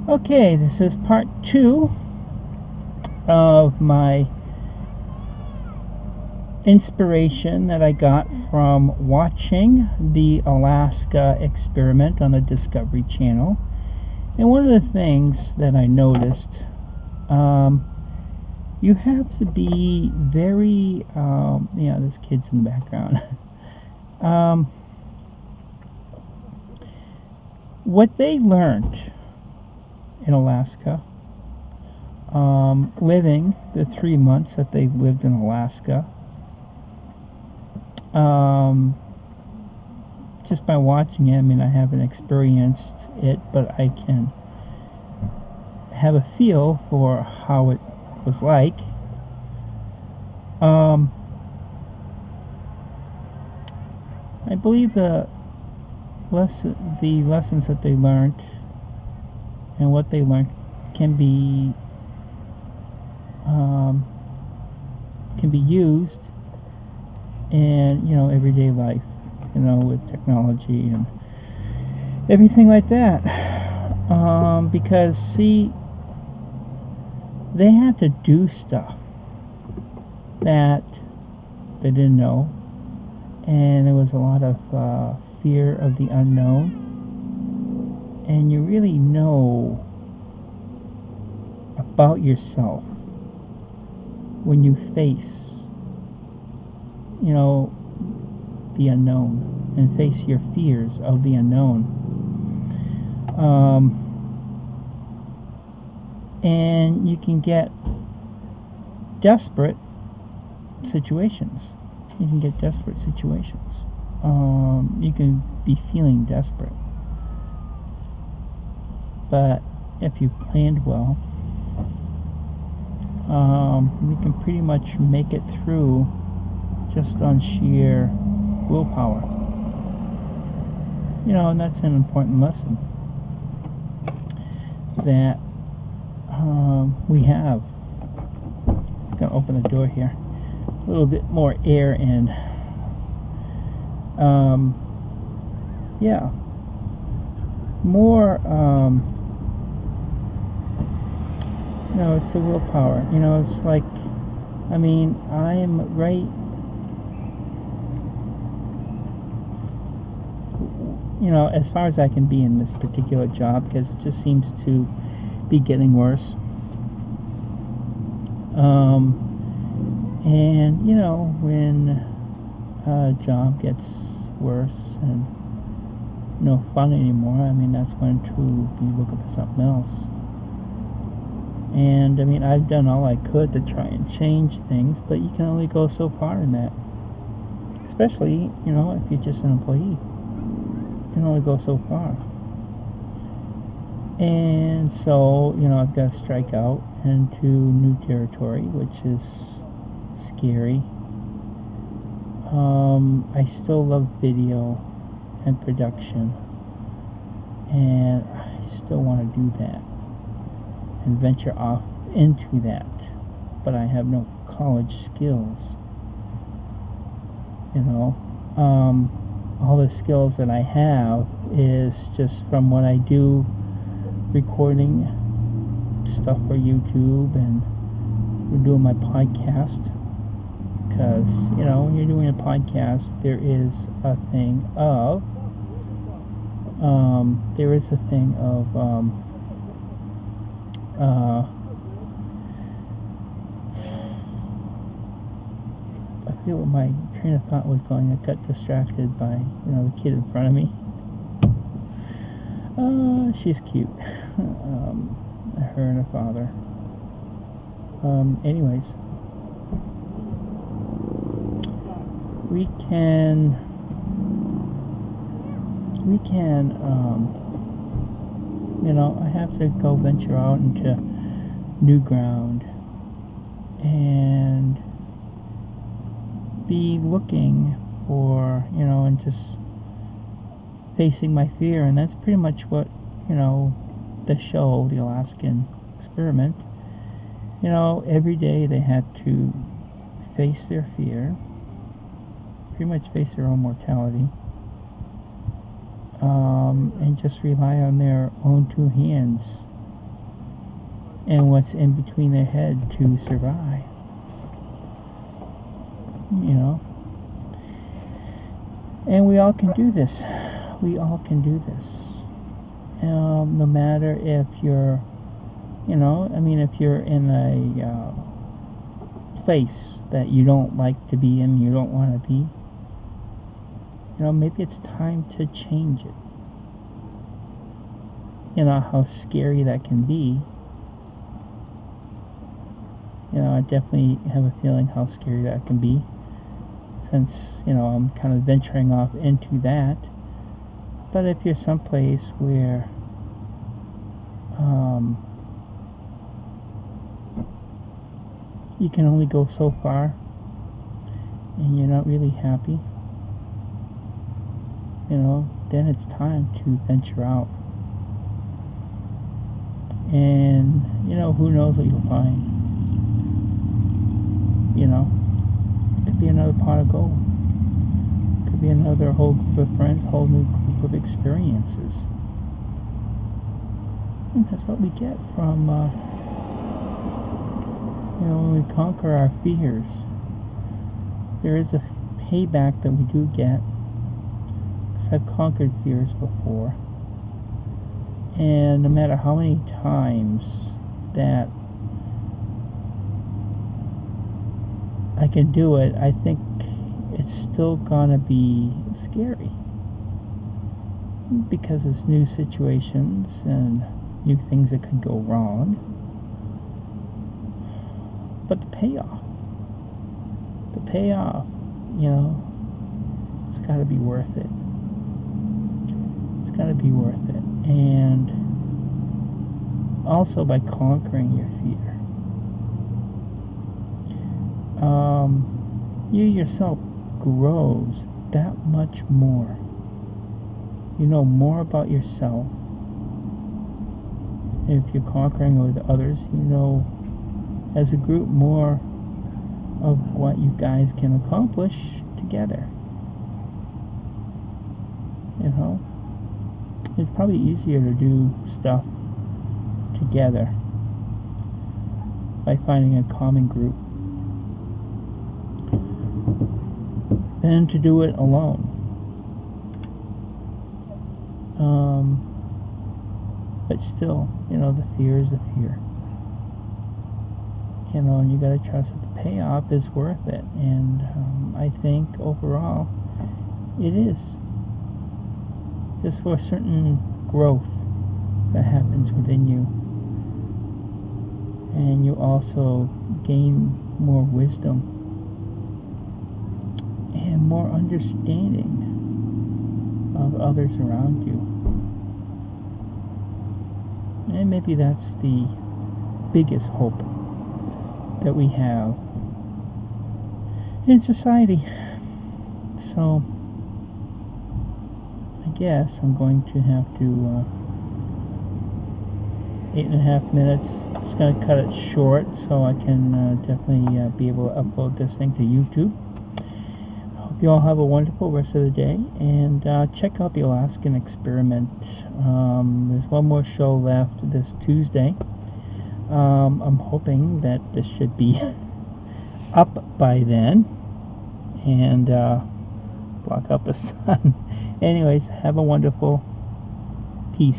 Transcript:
Okay, this is part 2 of my inspiration that I got from watching the Alaska experiment on the Discovery Channel. And one of the things that I noticed, you have to be very, there's kids in the background. What they learned in Alaska, living the 3 months that they lived in Alaska, just by watching it, I mean, I haven't experienced it, but I can have a feel for how it was like. I believe the lessons that they learned and what they learned can be used in everyday life, with technology and everything like that. Because see, they had to do stuff that they didn't know, and there was a lot of fear of the unknown, and you really know about yourself when you face the unknown and face your fears of the unknown. And you can get desperate situations. You can get desperate situations. You can be feeling desperate. But if you planned well, you can pretty much make it through just on sheer willpower. And that's an important lesson that we have. I'm going to open the door here. A little bit more air in. More, it's the willpower. It's like, I'm right, as far as I can be in this particular job, because it just seems to be getting worse. And when a job gets worse and no fun anymore, that's when to be looking for something else. And I've done all I could to try and change things, but you can only go so far in that. Especially, if you're just an employee. You can only go so far. And so, I've got to strike out into new territory, which is scary. I still love video and production, and I still want to do that and venture off into that, but I have no college skills. All the skills that I have is just from what I do, recording stuff for YouTube, and we're doing my podcast. Because when you're doing a podcast, there is a thing of I forget what my train of thought was going. I got distracted by the kid in front of me. She's cute. Her and her father. Anyways, we can I have to go venture out into new ground and be looking for, and just facing my fear. And that's pretty much what, the show, the Alaskan experiment, every day they had to face their fear, pretty much face their own mortality, and just rely on their own two hands and what's in between their head to survive. You know, and we all can do this. We all can do this. No matter if you're, you know, I mean, if you're in a place that you don't like to be in, you don't want to be, you know, maybe it's time to change it. You know how scary that can be. You know, I definitely have a feeling how scary that can be, since, you know, I'm kind of venturing off into that. But if you're someplace where you can only go so far and you're not really happy, you know, then it's time to venture out. And, you know, who knows what you'll find. You know, could be another pot of gold. Could be another whole group of friends, whole new group of experiences. And that's what we get from, you know, when we conquer our fears. There is a payback that we do get. I've conquered fears before. And no matter how many times that I can do it, I think it's still gonna be scary, because it's new situations and new things that could go wrong. But the payoff, you know, it's gotta be worth it. It's gotta be worth it. And also by conquering your fear, you yourself grows that much more. You know more about yourself. If you're conquering with others, you know, as a group, more of what you guys can accomplish together. You know, it's probably easier to do stuff together by finding a common group than to do it alone. But still, you know, the fear is the fear. You know, and you gotta trust that the payoff is worth it. And I think overall, it is. Just for a certain growth that happens within you. And you also gain more wisdom and more understanding of others around you. And maybe that's the biggest hope that we have in society. So I guess I'm going to have to 8.5 minutes. Just going to cut it short so I can definitely be able to upload this thing to YouTube. I hope you all have a wonderful rest of the day, and check out the Alaskan Experiment. There's one more show left this Tuesday. I'm hoping that this should be up by then and block out the sun. Anyways, have a wonderful peace.